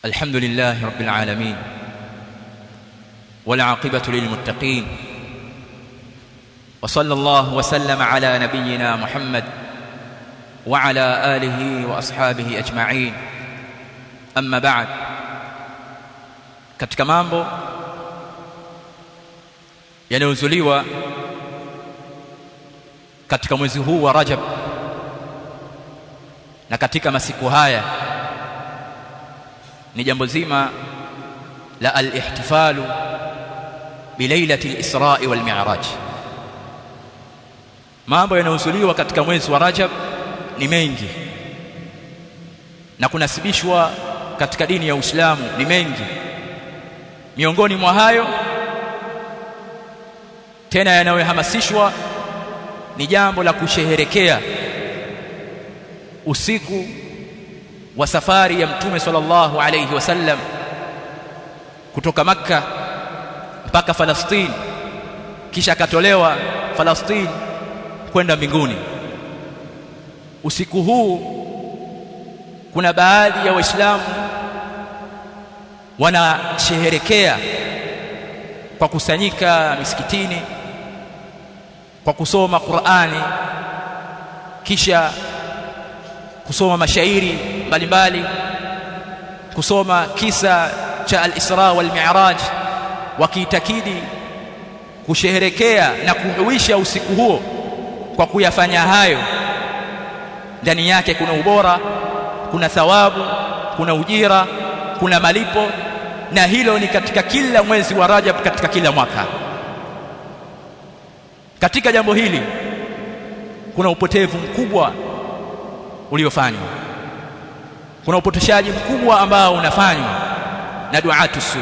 الحمد لله رب العالمين والعاقبة للمتقين وصلى الله وسلم على نبينا محمد وعلى آله وأصحابه أجمعين. أما بعد, katika mambo yanayozuliwa katika mwezi huu wa Rajab na katika masiku haya ni jambo zima la al-ihtifalu bilailati al-Isra wal Mi'raj. Mambo yanayozuliwa katika mwezi wa Rajab ni mengi na kunasibishwa katika dini ya Uislamu ni mengi. Miongoni mwa hayo tena yanayohamasishwa ni jambo la kusherehekea usiku wa safari ya Mtume sallallahu alayhi wasallam kutoka Makka mpaka Falastini, kisha akatolewa Falastini kwenda mbinguni. Usiku huu kuna baadhi ya Waislamu wanasherehekea kwa kusanyika misikitini, kwa kusoma Qur'ani, kisha kusoma mashairi mbalimbali, kusoma kisa cha al-Isra wal Mi'raj, wakiitakidi kusherehekea na kuhuisha usiku huo. Kwa kuyafanya hayo, ndani yake kuna ubora, kuna thawabu, kuna ujira, kuna malipo, na hilo ni katika kila mwezi wa Rajab, katika kila mwaka. Katika jambo hili kuna upotevu mkubwa uliofanywa, kuna upotoshaji mkubwa ambao unafanywa na duatu su.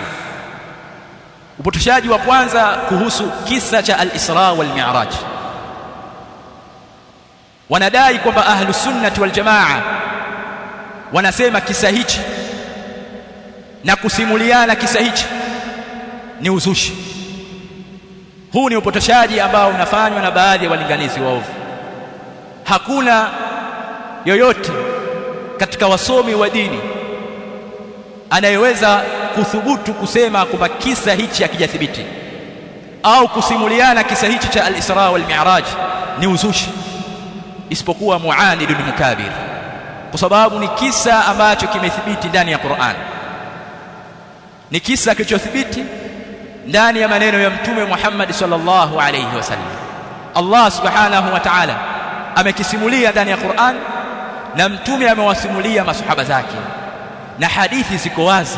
Upotoshaji wa kwanza kuhusu kisa cha al-Isra wal Mi'raj, wanadai kwamba ahlus sunnati wal jamaa wanasema kisa hichi na kusimuliana kisa hichi ni uzushi. Huu ni upotoshaji ambao unafanywa na baadhi ya walinganizi waovu. Hakuna yoyote katika wasomi wa dini anayeweza kuthubutu kusema kwamba kisa hichi hakijathibiti au kusimuliana kisa hichi cha al-Isra wal Mi'raj ni uzushi, isipokuwa muanidun mukabir, kwa sababu ni kisa ambacho kimethibiti ndani ya Qur'an, ni kisa kilichothibiti ndani ya maneno ya Mtume Muhammad sallallahu alayhi wasallam. Allah subhanahu wa ta'ala amekisimulia ndani ya Qur'an na Mtume amewasimulia masahaba zake, na hadithi ziko wazi,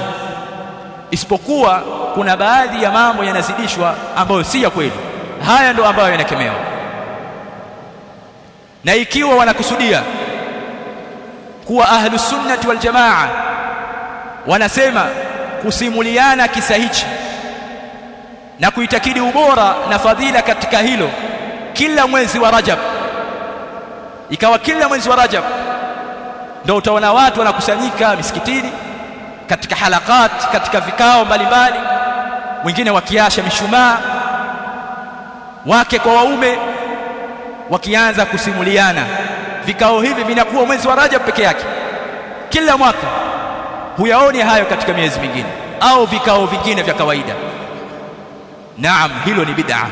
isipokuwa kuna baadhi ya mambo yanazidishwa ambayo si ya kweli. Haya ndio ambayo yanakemewa, na ikiwa wanakusudia kuwa ahlus sunnati wal jamaa wanasema kusimuliana kisa hichi na kuitakidi ubora na fadhila katika hilo kila mwezi wa Rajab, ikawa kila mwezi wa Rajab ndio utaona watu wanakusanyika misikitini katika halakat, katika vikao mbalimbali, wengine wakiasha mishumaa, wake kwa waume, wakianza kusimuliana. Vikao hivi vinakuwa mwezi wa Rajab peke yake, kila mwaka huyaoni hayo katika miezi mingine au vikao vingine vya kawaida. Naam, hilo ni bid'a.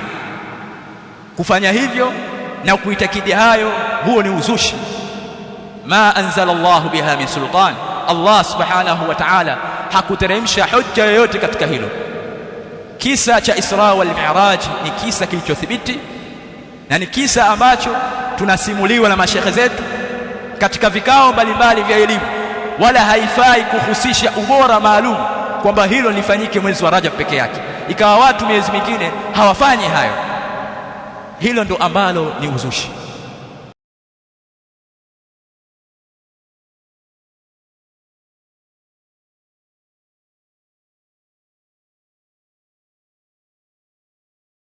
Kufanya hivyo na kuitakidi hayo, huo ni uzushi. Ma anzala Allahu biha min sultan, Allah subhanahu wa ta'ala hakuteremsha hujja yoyote katika hilo. Kisa cha Isra wal Mi'raj ni kisa kilichothibiti na ni kisa ambacho tunasimuliwa na mashekhe zetu katika vikao mbalimbali vya elimu, wala haifai kuhusisha ubora maalum kwamba hilo lifanyike mwezi wa Rajab peke yake, ikawa watu miezi mingine hawafanyi hayo. Hilo ndo ambalo ni uzushi.